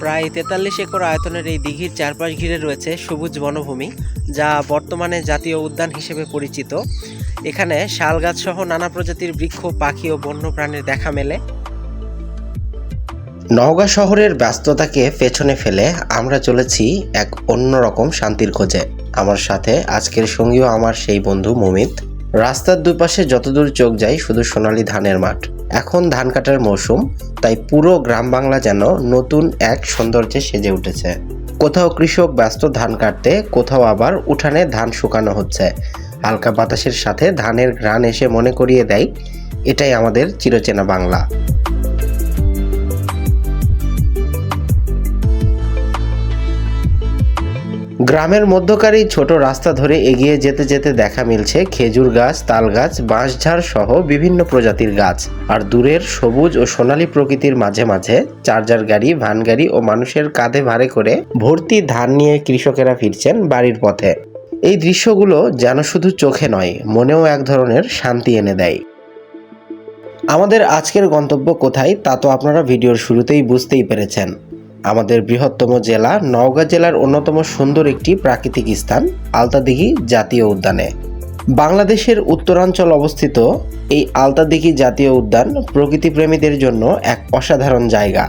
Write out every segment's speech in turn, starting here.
প্রায় ৪৩ একর আয়তনের এই দিঘির চারপাশ ঘিরে রয়েছে সবুজ বনভূমি, যা বর্তমানে জাতীয় উদ্যান হিসেবে পরিচিত। এখানে শাল গাছ সহ নানা প্রজাতির বৃক্ষ, পাখি ও বন্যপ্রাণীর দেখা মেলে। নওগাঁ শহরের ব্যস্ততাকে পেছনে ফেলে আমরা চলেছি এক অন্যরকম শান্তির খোঁজে। আমার সাথে আজকের সঙ্গীও আমার সেই বন্ধু মমিত। রাস্তার দুপাশে যতদূর চোখ যায় শুধু সোনালী ধানের মাঠ। এখন ধান কাটার মৌসুম, তাই পুরো গ্রাম বাংলা যেন নতুন এক সৌন্দর্যে সেজে উঠেছে। কোথাও কৃষক ব্যস্ত ধান কাটতে, কোথাও আবার উঠানে ধান শুকানো হচ্ছে। হালকা বাতাসের সাথে ধানের ঘ্রাণ এসে মনে করিয়ে দেয় এটাই আমাদের চিরচেনা বাংলা। গ্রামের মধ্যকারী ছোট রাস্তা ধরে এগিয়ে যেতে যেতে দেখা মিলছে খেজুর গাছ, তাল গাছ, বাঁশঝাড় সহ বিভিন্ন প্রজাতির গাছ। আর দূরের সবুজ ও সোনালী প্রকৃতির মাঝে মাঝে চার্জার গাড়ি, ভ্যান গাড়ি ও মানুষের কাঁধে ভারে করে ভর্তি ধান নিয়ে কৃষকেরা ফিরছেন বাড়ির পথে। এই দৃশ্যগুলো যেন শুধু চোখে নয়, মনেও এক ধরনের শান্তি এনে দেয়। আমাদের আজকের গন্তব্য কোথায় তা তো আপনারা ভিডিওর শুরুতেই বুঝতেই পেরেছেন। আমাদের বৃহত্তম জেলা নওগাঁ জেলার অন্যতম সুন্দর একটি প্রাকৃতিক স্থান আলতাদিঘি জাতীয় উদ্যানে। বাংলাদেশের উত্তরাঞ্চল অবস্থিত এই আলতাদিঘি জাতীয় উদ্যান প্রকৃতিপ্রেমীদের জন্য এক অসাধারণ জায়গা।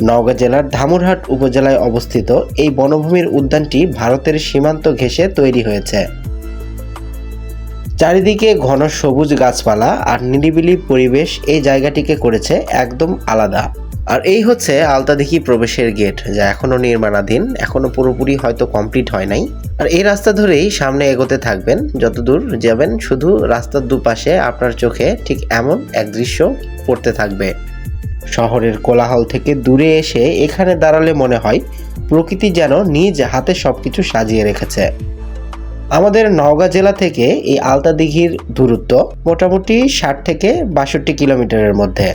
নওগাঁ জেলার ধামুরহাট উপজেলায় অবস্থিত এই বনভূমির উদ্যানটি ভারতের সীমান্ত ঘেঁষে তৈরি হয়েছে। চারিদিকে ঘন সবুজ গাছপালা আর নিরিবিলি পরিবেশ এই জায়গাটিকে করেছে একদম আলাদা। আর এই হচ্ছে আলতাদিঘি প্রবেশের গেট, যা এখনো নির্মাণাধীন, এখনো পুরোপুরি হয়তো কমপ্লিট হয় নাই। আর এই রাস্তা ধরেই সামনে এগোতে থাকবেন, যতদূর যাবেন শুধু রাস্তার দুপাশে আপনার চোখে ঠিক এমন এক দৃশ্য পড়তে থাকবে। শহরের কোলাহল থেকে দূরে এসে এখানে দাঁড়ালে মনে হয় প্রকৃতি যেন নিজ হাতে সবকিছু সাজিয়ে রেখেছে। আমাদের নওগাঁ জেলা থেকে এই আলতাদিঘির দূরত্ব মোটামুটি ৬০ থেকে ৬২ কিলোমিটারের মধ্যে।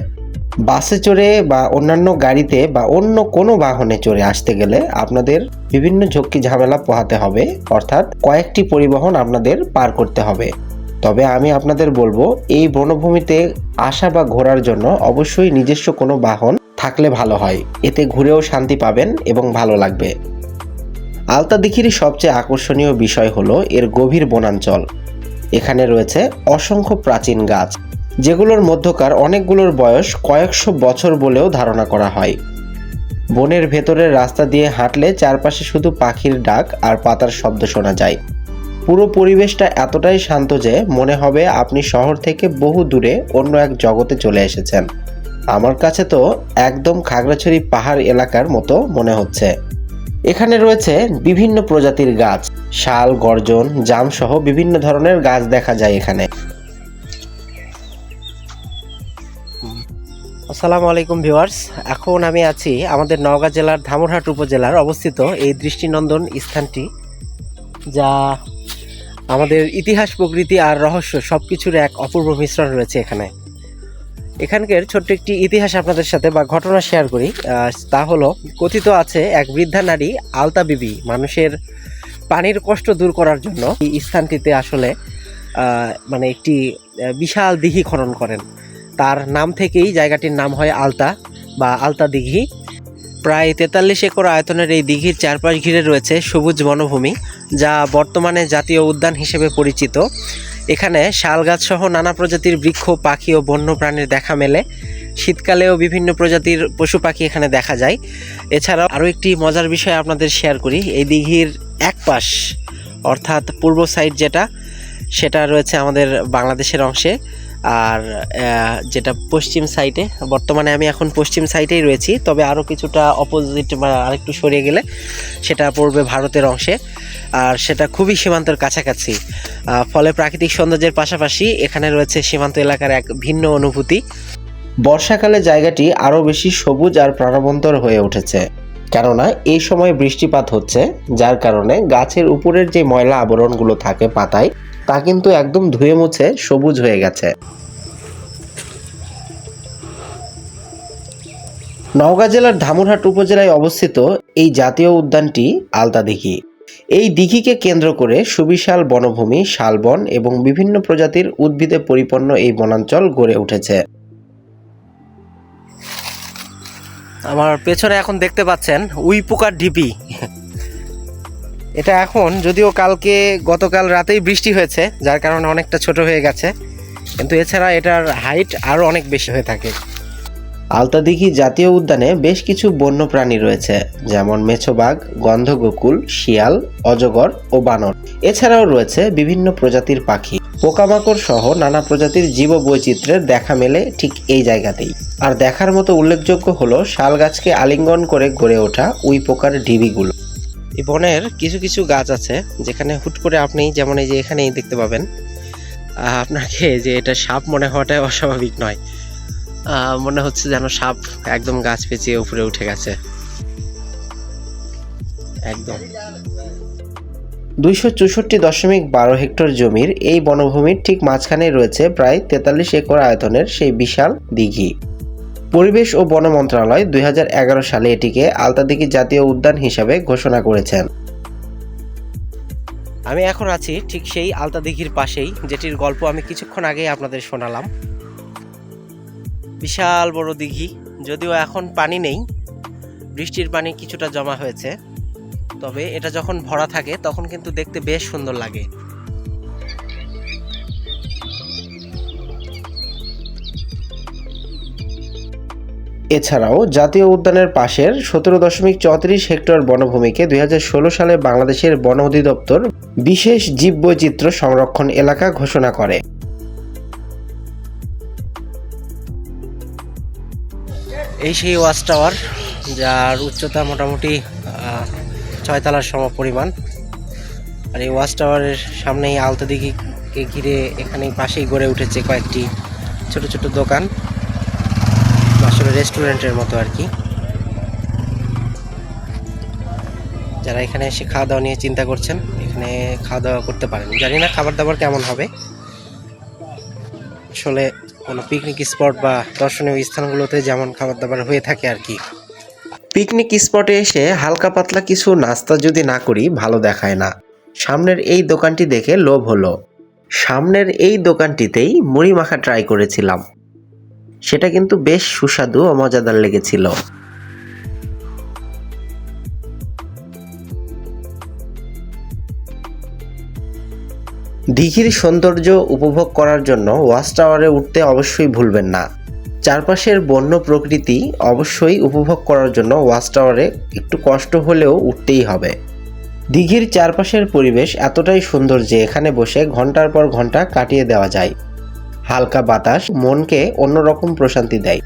বাসে চড়ে বা অন্যান্য গাড়িতে বা অন্য কোনো বাহনে চড়ে আসতে গেলে আপনাদের বিভিন্ন ঝক্কি ঝামেলা পোহাতে হবে, অর্থাৎ কয়েকটি পরিবহন আপনাদের পার করতে হবে। তবে আমি আপনাদের বলবো, এই বনভূমিতে আসা বা ঘোরার জন্য অবশ্যই নিজস্ব কোনো বাহন থাকলে ভালো হয়। এতে ঘুরেও শান্তি পাবেন এবং ভালো লাগবে। আলতাদিঘির সবচেয়ে আকর্ষণীয় বিষয় হলো এর গভীর বনাঞ্চল। এখানে রয়েছে অসংখ্য প্রাচীন গাছ, যেগুলোর মধ্যকার অনেকগুলোর বয়স কয়েকশো বছর বলেও ধারণা করা হয়। বনের ভেতরের রাস্তা দিয়ে হাঁটলে চারপাশে শুধু পাখির ডাক আর পাতার শব্দ শোনা যায়। পুরো পরিবেশটা এতটাই শান্ত যে মনে হবে আপনি শহর থেকে বহু দূরে অন্য এক জগতে চলে এসেছেন। আমার কাছে তো একদম খাগড়াছড়ি পাহাড় এলাকার মতো মনে হচ্ছে। এখানে রয়েছে বিভিন্ন প্রজাতির গাছ, শাল, গর্জন, জাম সহ বিভিন্ন ধরনের গাছ দেখা যায় এখানে। আসসালামু আলাইকুম ভিউয়ার্স, এখন আমি আছি আমাদের নওগাঁ জেলার ধামুরহাট উপজেলার অবস্থিত এই দৃষ্টিনন্দন স্থানটি, যা আমাদের ইতিহাস, প্রকৃতি আর রহস্য সব কিছুর এক অপূর্ব মিশ্রণ রয়েছে এখানে। এখানকার ছোট্ট একটি ইতিহাস আপনাদের সাথে বা ঘটনা শেয়ার করি। তা হলো, কথিত আছে এক বৃদ্ধা নারী আলতা বিবি মানুষের পানির কষ্ট দূর করার জন্য এই স্থানটিতে আসলে মানে একটি বিশাল দিঘি খনন করেন। তার নাম থেকেই জায়গাটির নাম হয় আলতা বা আলতাদিঘি। প্রায় ৪৩ একর আয়তনের এই দিঘির চারপাশ ঘিরে রয়েছে সবুজ বনভূমি, যা বর্তমানে জাতীয় উদ্যান হিসেবে পরিচিত। এখানে শাল গাছ সহ নানা প্রজাতির বৃক্ষ, পাখি ও বন্যপ্রাণীর দেখা মেলে। শীতকালেও বিভিন্ন প্রজাতির পশু পাখি এখানে দেখা যায়। এছাড়াও আরও একটি মজার বিষয় আপনাদের শেয়ার করি। এই দিঘির এক পাশ, অর্থাৎ পূর্ব সাইড সেটা রয়েছে আমাদের বাংলাদেশের অংশে, আর যেটা পশ্চিম সাইডে, বর্তমানে আমি এখন পশ্চিম সাইডেই রয়েছি, তবে আরও কিছুটা অপোজিট বা আরেকটু সরিয়ে গেলে সেটা পড়বে ভারতের অংশে, আর সেটা খুবই সীমান্তের কাছাকাছি। ফলে প্রাকৃতিক সৌন্দর্যের পাশাপাশি এখানে রয়েছে সীমান্ত এলাকার এক ভিন্ন অনুভূতি। বর্ষাকালে জায়গাটি আরও বেশি সবুজ আর প্রাণবন্তর হয়ে উঠেছে, কেননা এই সময় বৃষ্টিপাত হচ্ছে, যার কারণে গাছের উপরের যে ময়লা আবরণগুলো থাকে পাতায়, তা কিন্তু একদম ধুয়ে মুছে সবুজ হয়ে গেছে। নওগাঁ জেলার ধামুরহাট উপজেলায় অবস্থিত এই জাতীয় উদ্যানটি আলতাদিঘি। এই দিঘিকে কেন্দ্র করে সুবিশাল বনভূমি, শালবন এবং বিভিন্ন প্রজাতির উদ্ভিদে পরিপূর্ণ এই বনাঞ্চল গড়ে উঠেছে। আমার পেছনে এখন দেখতে পাচ্ছেন উইপোকার ঢিপি। এটা এখন যদিও গতকাল রাতেই বৃষ্টি হয়েছে, যার কারণে অনেকটা ছোট হয়ে গেছে, কিন্তু এছাড়া এটার হাইট আরও অনেক বেশি হয়ে থাকে। আলতাদিঘি জাতীয় উদ্যানে বেশ কিছু বন্য প্রাণী রয়েছে, যেমন মেছোবাঘ, গন্ধগোকুল, শিয়াল, অজগর ও বানর। এছাড়াও রয়েছে বিভিন্ন প্রজাতির পাখি, পোকামাকড় সহ নানা প্রজাতির জীববৈচিত্র্যের দেখা মেলে ঠিক এই জায়গাতেই। আর দেখার মতো উল্লেখযোগ্য হলো শাল গাছকে আলিঙ্গন করে গড়ে ওঠা উইপোকার ঢিবিগুলো। এই বনের কিছু কিছু গাছ আছে যেখানে হুট করে আপনি, যেমন এই যে এখানেই দেখতে পাবেন, আপনাকে যে এটা সাপ মনে হওয়াটাই অস্বাভাবিক নয়। মনে হচ্ছে যেন সাপ একদম গাছ পেঁচিয়ে উপরে উঠে গেছে একদম। 264.12 হেক্টর জমির এই বনভূমির ঠিক মাঝখানে রয়েছে প্রায় 43 একর আয়তনের সেই বিশাল দিঘি। পরিবেশ ও বন মন্ত্রণালয় 2011 সালে এটিকে আলতাদিঘি জাতীয় উদ্যান হিসাবে ঘোষণা করেছেন। আমি এখন আছি ঠিক সেই আলতাদিঘির পাশেই, যেটির গল্প আমি কিছুক্ষণ আগেই আপনাদের শোনালাম। বিশাল বড় দিঘি, যদিও এখন পানি নেই, বৃষ্টির পানি কিছুটা জমা হয়েছে, তবে এটা যখন ভরা থাকে তখন কিন্তু দেখতে বেশ সুন্দর লাগে। এছাড়াও জাতীয় উদ্যানের পাশের 17.34 হেক্টর বনভূমিকে 2016 সালে বাংলাদেশের বন অধিদপ্তর বিশেষ জীববৈচিত্র্য সংরক্ষণ এলাকা ঘোষণা করে। এই সেই ওয়াচ টাওয়ার, যার উচ্চতা মোটামুটি 6 তলার সমপরিমাণ। আর এই ওয়াচ টাওয়ারের সামনেই আলতাদিঘিকে ঘিরে এখানেই পাশেই গড়ে উঠেছে কয়েকটি ছোট ছোট দোকান, আসলে রেস্টুরেন্টের মতো আর কি। যারা এখানে এসে খাওয়া দাওয়া নিয়ে চিন্তা করছেন, এখানে খাওয়া দাওয়া করতে পারেন। জানি না খাবার দাবার কেমন হবে, আসলে কোনো পিকনিক স্পট বা দর্শনীয় স্থানগুলোতে যেমন খাবার দাবার হয়ে থাকে আর কি। পিকনিক স্পটে এসে হালকা পাতলা কিছু নাস্তা যদি না করি ভালো দেখায় না। সামনের এই দোকানটি দেখে লোভ হলো। সামনের এই দোকানটিতেই মুড়ি মাখা ট্রাই করেছিলাম, সেটা কিন্তু বেশ সুস্বাদু ও মজাদার লেগেছিল। দিঘির সৌন্দর্য উপভোগ করার জন্য ওয়াচ টাওয়ারে উঠতে অবশ্যই ভুলবেন না। চারপাশের বন্য প্রকৃতি অবশ্যই উপভোগ করার জন্য ওয়াচ টাওয়ারে একটু কষ্ট হলেও উঠতেই হবে। দিঘির চারপাশের পরিবেশ এতটাই সুন্দর যে এখানে বসে ঘন্টার পর ঘন্টা কাটিয়ে দেওয়া যায়। হালকা বাতাস মনকে অন্যরকম প্রশান্তি দেয়।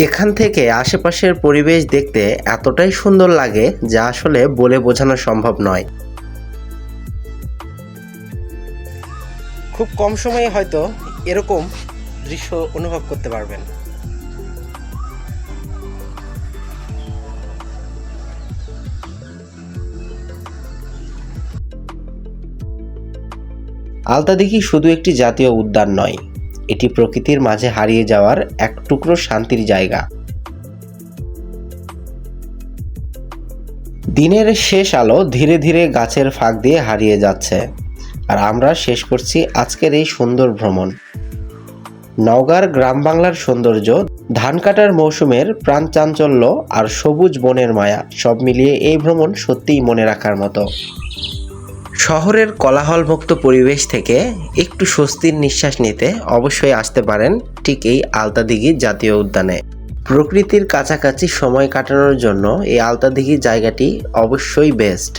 এখান থেকে আশেপাশের পরিবেশ দেখতে এতটাই সুন্দর লাগে যা আসলে বলে বোঝানো সম্ভব নয়। খুব কম সময়ে হয়তো এরকম দৃশ্য অনুভব করতে পারবেন। আলতাদিঘি শুধু একটি জাতীয় উদ্যান নয়, এটি প্রকৃতির মাঝে হারিয়ে যাওয়ার এক টুকরো শান্তির জায়গা। দিনের শেষ আলো ধীরে ধীরে গাছের ফাঁক দিয়ে হারিয়ে যাচ্ছে, আর আমরা শেষ করছি আজকের এই সুন্দর ভ্রমণ। নওগাঁর গ্রাম বাংলার সৌন্দর্য, ধান কাটার মৌসুমের প্রাণ চাঞ্চল্য আর সবুজ বনের মায়া, সব মিলিয়ে এই ভ্রমণ সত্যিই মনে রাখার মতো। শহরের কোলাহলমুক্ত পরিবেশ থেকে একটু স্বস্তির নিঃশ্বাস নিতে অবশ্যই আসতে পারেন ঠিক এই আলতাদিঘি জাতীয় উদ্যানে। প্রকৃতির কাছাকাছি সময় কাটানোর জন্য এই আলতাদিঘি জায়গাটি অবশ্যই বেস্ট।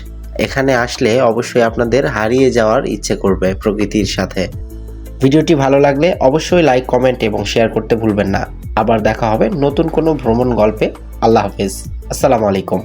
এখানে আসলে অবশ্যই আপনাদের হারিয়ে যাওয়ার ইচ্ছে করবে প্রকৃতির সাথে। ভিডিওটি ভালো লাগলে অবশ্যই লাইক, কমেন্ট এবং শেয়ার করতে ভুলবেন না। আবার দেখা হবে নতুন কোনো ভ্রমণ গল্পে। আল্লাহ হাফেজ, আসসালামু আলাইকুম।